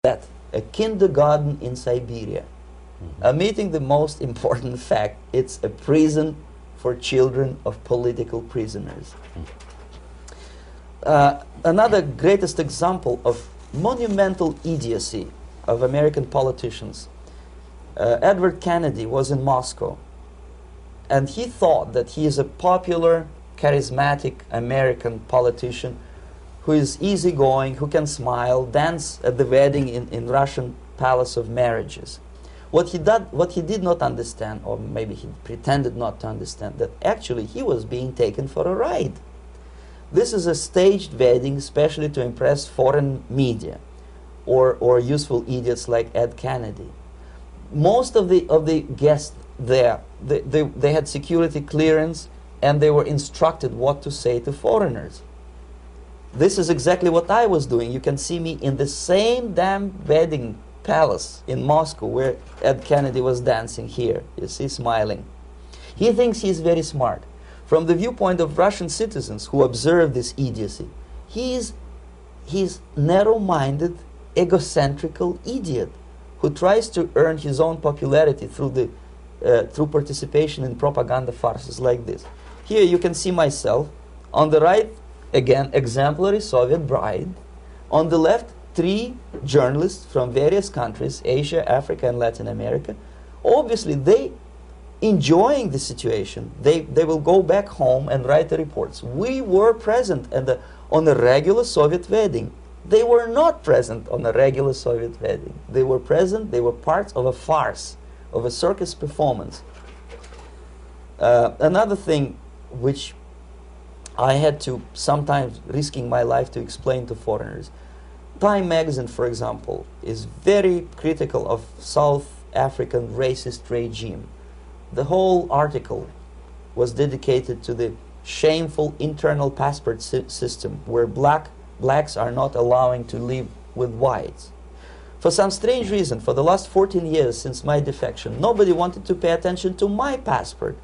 that a kindergarten in Siberia, omitting the most important fact, it's a prison for children of political prisoners. Another greatest example of monumental idiocy of American politicians. Edward Kennedy was in Moscow, and he thought that he is a popular, charismatic American politician who is easygoing, who can smile, dance at the wedding in Russian Palace of Marriages. What he did not understand, or maybe he pretended not to understand, that actually he was being taken for a ride. This is a staged wedding especially to impress foreign media or useful idiots like Ed Kennedy. Most of the guests there, they had security clearance and they were instructed what to say to foreigners. This is exactly what I was doing. You can see me in the same damn wedding palace in Moscow where Ed Kennedy was dancing here. You see, smiling. He thinks he's very smart. From the viewpoint of Russian citizens who observe this idiocy, he's narrow-minded, egocentrical idiot who tries to earn his own popularity through participation in propaganda farces like this. Here you can see myself. On the right, again, exemplary Soviet bride. On the left, 3 journalists from various countries, Asia, Africa, and Latin America. Obviously, they enjoying the situation. They will go back home and write the reports. We were present on a regular Soviet wedding. They were not present on a regular Soviet wedding. They were present, they were parts of a farce, of a circus performance. Another thing which I had to sometimes risking my life to explain to foreigners. Time magazine, for example, is very critical of South African racist regime. The whole article was dedicated to the shameful internal passport system where blacks are not allowing to live with whites. For some strange reason, for the last 14 years since my defection, nobody wanted to pay attention to my passport.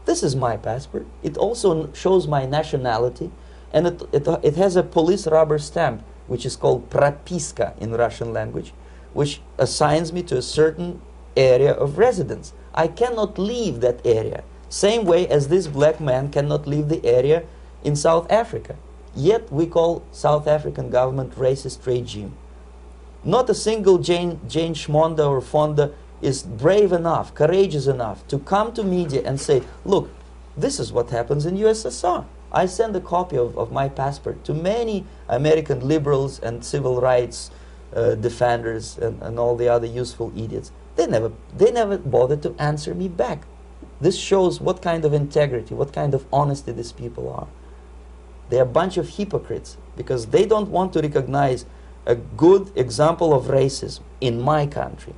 This is my passport. It also shows my nationality, and it has a police rubber stamp, which is called propiska in Russian language, which assigns me to a certain area of residence. I cannot leave that area, same way as this black man cannot leave the area in South Africa. Yet we call South African government racist regime. Not a single Jane Schmonda or Fonda is brave enough, courageous enough to come to media and say, look, this is what happens in USSR. I send a copy of my passport to many American liberals and civil rights defenders and all the other useful idiots. They never bothered to answer me back. This shows what kind of integrity, what kind of honesty these people are. They're a bunch of hypocrites because they don't want to recognize a good example of racism in my country.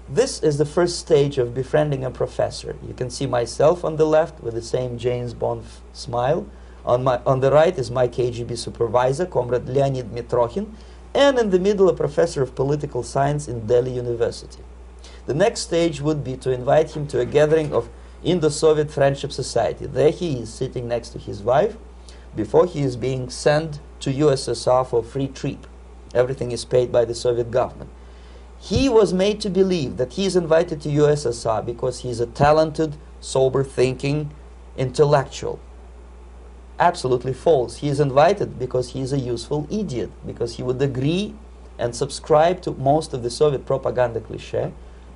This is the first stage of befriending a professor. You can see myself on the left with the same James Bond smile. On the right is my KGB supervisor, Comrade Leonid Mitrokhin, and in the middle a professor of political science in Delhi University. The next stage would be to invite him to a gathering of Indo-Soviet Friendship Society. There he is sitting next to his wife before he is being sent to USSR for a free trip. Everything is paid by the Soviet government. He was made to believe that he is invited to USSR because he is a talented, sober-thinking intellectual. Absolutely false. He is invited because he is a useful idiot, because he would agree and subscribe to most of the Soviet propaganda cliché.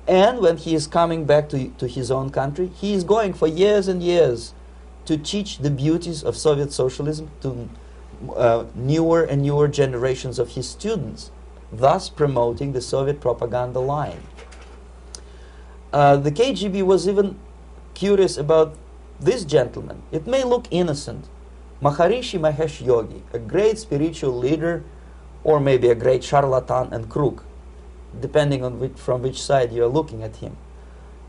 And when he is coming back to his own country, he is going for years and years to teach the beauties of Soviet socialism to newer and newer generations of his students, thus promoting the Soviet propaganda line. The KGB was even curious about this gentleman. It may look innocent. Maharishi Mahesh Yogi, a great spiritual leader, or maybe a great charlatan and crook, depending on from which side you are looking at him.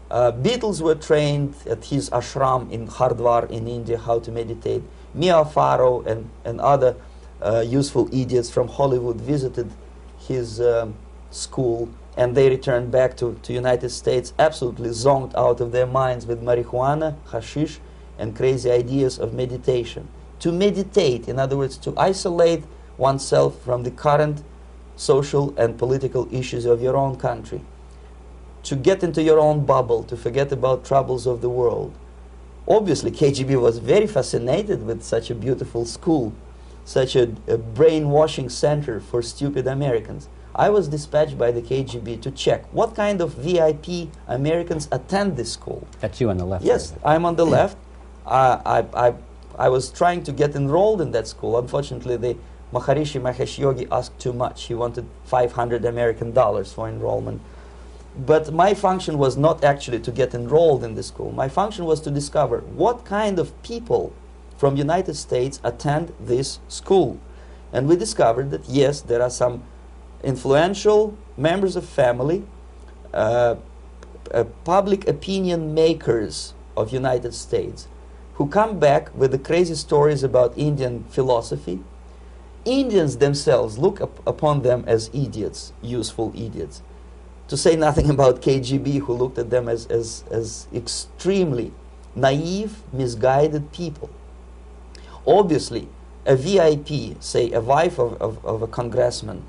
Beatles were trained at his ashram in Hardwar in India how to meditate. Mia Farrow and other useful idiots from Hollywood visited his school, and they returned back to United States absolutely zonked out of their minds with marijuana, hashish, and crazy ideas of meditation. To meditate, in other words, to isolate oneself from the current social and political issues of your own country, to get into your own bubble, to forget about troubles of the world. Obviously, KGB was very fascinated with such a beautiful school, such a brainwashing center for stupid Americans. I was dispatched by the KGB to check what kind of VIP Americans attend this school. That's you on the left. Yes, I'm on the left. I was trying to get enrolled in that school. Unfortunately, the Maharishi Mahesh Yogi asked too much. He wanted $500 American for enrollment. But my function was not actually to get enrolled in the school. My function was to discover what kind of people from United States attend this school. And we discovered that, yes, there are some influential members of family, public opinion makers of United States, who come back with the crazy stories about Indian philosophy. Indians themselves look upon them as idiots, useful idiots. To say nothing about KGB, who looked at them as extremely naive, misguided people. Obviously, a VIP, say a wife of a congressman,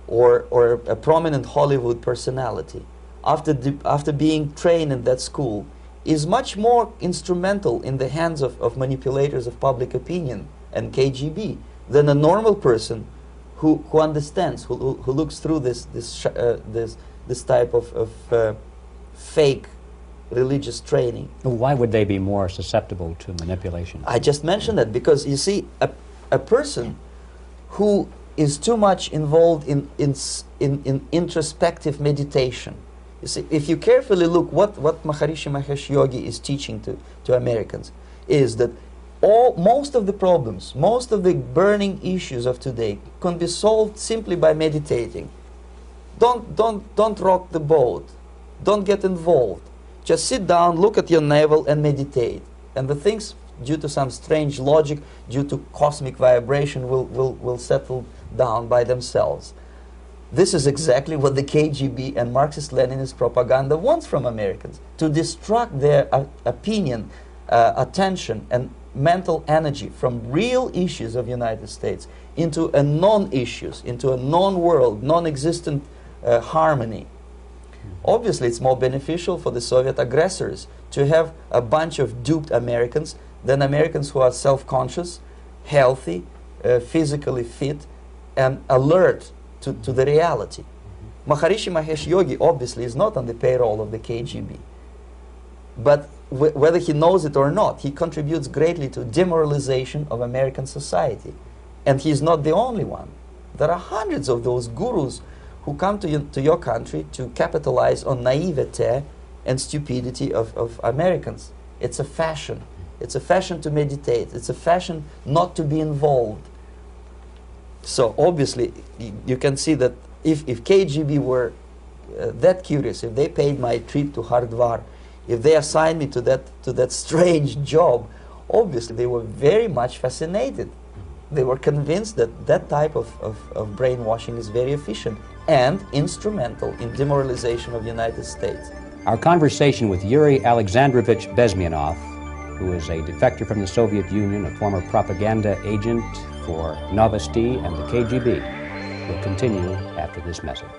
or a prominent Hollywood personality, after being trained in that school, is much more instrumental in the hands of manipulators of public opinion and KGB than a normal person who understands, who looks through this type of fake religious training. Why would they be more susceptible to manipulation? I just mentioned that because, you see, a person who is too much involved in introspective meditation. You see, if you carefully look what Maharishi Mahesh Yogi is teaching to Americans, is that most of the problems, most of the burning issues of today can be solved simply by meditating. Don't rock the boat. Don't get involved. Just sit down, look at your navel and meditate. And the things, due to some strange logic, due to cosmic vibration, will settle down by themselves. This is exactly what the KGB and Marxist-Leninist propaganda wants from Americans, to distract their opinion, attention, and mental energy from real issues of United States into a non-issues, into a non-world, non-existent harmony. Obviously, it's more beneficial for the Soviet aggressors to have a bunch of duped Americans than Americans who are self-conscious, healthy, physically fit, and alert to the reality. Maharishi Mahesh Yogi obviously is not on the payroll of the KGB. But whether he knows it or not, he contributes greatly to demoralization of American society. And he's not the only one. There are hundreds of those gurus who come to your country to capitalize on naivete and stupidity of Americans. It's a fashion. It's a fashion to meditate. It's a fashion not to be involved. So obviously, you can see that if KGB were that curious, if they paid my trip to Hardwar, if they assigned me to that strange job, obviously they were very much fascinated. They were convinced that that type of brainwashing is very efficient and instrumental in demoralization of the United States. Our conversation with Yuri Alexandrovich Bezmenov, who is a defector from the Soviet Union, a former propaganda agent for Novosti and the KGB, will continue after this message.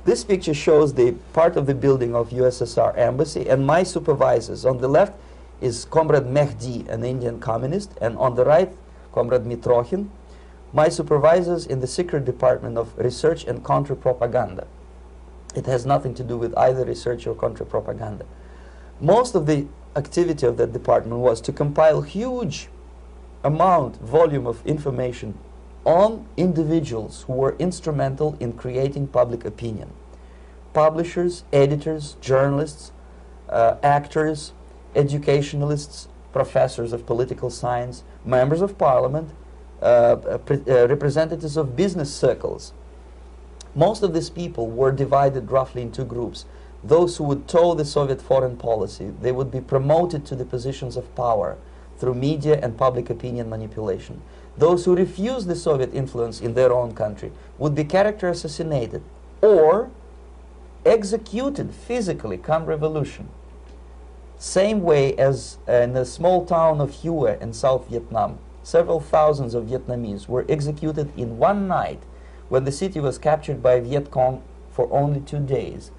This picture shows the part of the building of USSR embassy, and my supervisors. On the left is Comrade Mehdi, an Indian communist, and on the right, Comrade Mitrokhin, my supervisors in the secret department of research and counter-propaganda. It has nothing to do with either research or counter-propaganda. Most of the activity of that department was to compile huge volume of information on individuals who were instrumental in creating public opinion. Publishers, editors, journalists, actors, educationalists, professors of political science, members of parliament, representatives of business circles. Most of these people were divided roughly in two groups. those who would toe the Soviet foreign policy, they would be promoted to the positions of power through media and public opinion manipulation. Those who refused the Soviet influence in their own country would be character assassinated or executed physically come revolution. Same way as in the small town of Hue in South Vietnam, several thousands of Vietnamese were executed in one night when the city was captured by Viet Cong for only 2 days.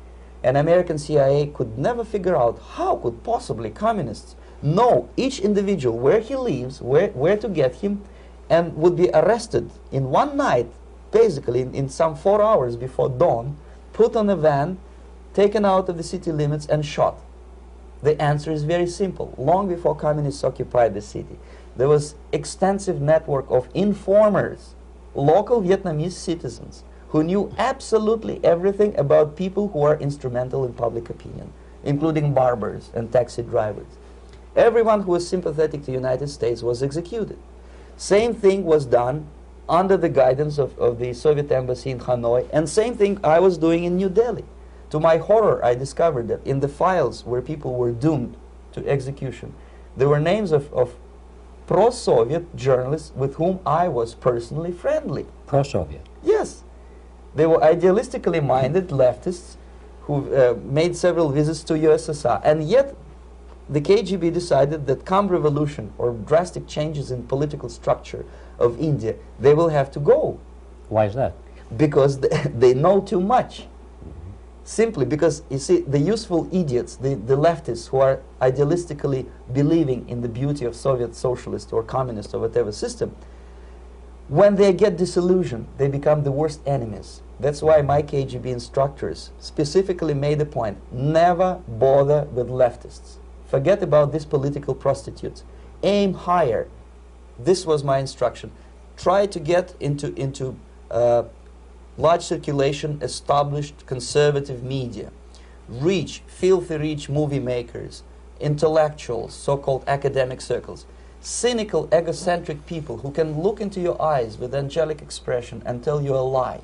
And American CIA could never figure out how could possibly communists know each individual, where he lives, where to get him, and would be arrested in one night, basically in some 4 hours before dawn, put on a van, taken out of the city limits and shot. The answer is very simple. Long before communists occupied the city, there was extensive network of informers, local Vietnamese citizens, who knew absolutely everything about people who are instrumental in public opinion, including barbers and taxi drivers. Everyone who was sympathetic to the United States was executed. Same thing was done under the guidance of the Soviet embassy in Hanoi, and same thing I was doing in New Delhi. To my horror, I discovered that in the files where people were doomed to execution, there were names of pro-Soviet journalists with whom I was personally friendly. Pro-Soviet? Yes. They were idealistically minded leftists who made several visits to USSR, and yet the KGB decided that come revolution or drastic changes in political structure of India, they will have to go. Why is that? Because they know too much. Simply because, you see, the useful idiots, the leftists who are idealistically believing in the beauty of Soviet socialist or communist or whatever system, when they get disillusioned, they become the worst enemies. That's why my KGB instructors specifically made a point, never bother with leftists. Forget about these political prostitutes. Aim higher. This was my instruction. Try to get into large circulation, established conservative media. Reach, filthy rich movie makers, intellectuals, so-called academic circles. Cynical, egocentric people who can look into your eyes with angelic expression and tell you a lie.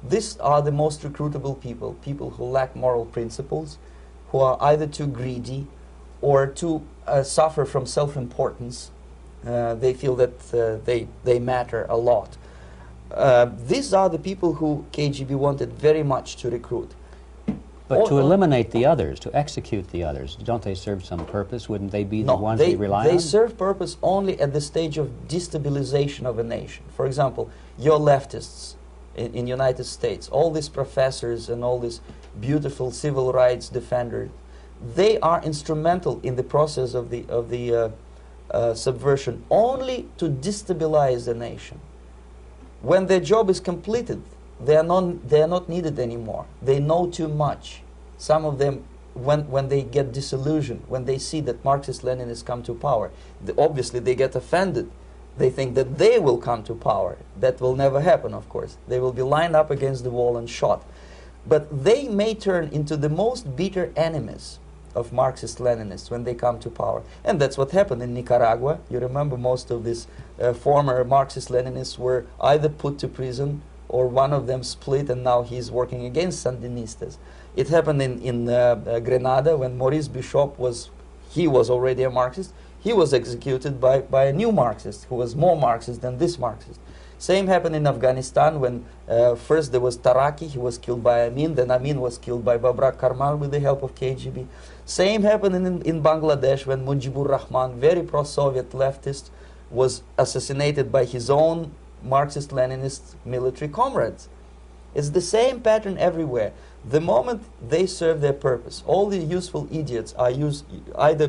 These are the most recruitable people, people who lack moral principles, who are either too greedy or too suffer from self-importance. They feel that they matter a lot. These are the people who KGB wanted very much to recruit. But to eliminate the others, to execute the others, don't they serve some purpose? Wouldn't they be the ones they rely on? They serve purpose only at the stage of destabilization of a nation. For example, your leftists in United States, all these professors and all these beautiful civil rights defenders, they are instrumental in the process of the subversion only to destabilize the nation. When their job is completed, they are not needed anymore. They know too much. Some of them, when they get disillusioned, when they see that Marxist-Leninists come to power, obviously they get offended. They think that they will come to power. That will never happen, of course. They will be lined up against the wall and shot. But they may turn into the most bitter enemies of Marxist-Leninists when they come to power. And that's what happened in Nicaragua. You remember most of these former Marxist-Leninists were either put to prison or one of them split, and now he's working against Sandinistas. It happened in Grenada when Maurice Bishop was already a Marxist. He was executed by a new Marxist who was more Marxist than this Marxist. Same happened in Afghanistan when first there was Taraki, he was killed by Amin, then Amin was killed by Babrak Karmal with the help of KGB. Same happened in Bangladesh when Mujibur Rahman, very pro-Soviet leftist, was assassinated by his own Marxist-Leninist military comrades. It's the same pattern everywhere. The moment they serve their purpose, all the useful idiots are either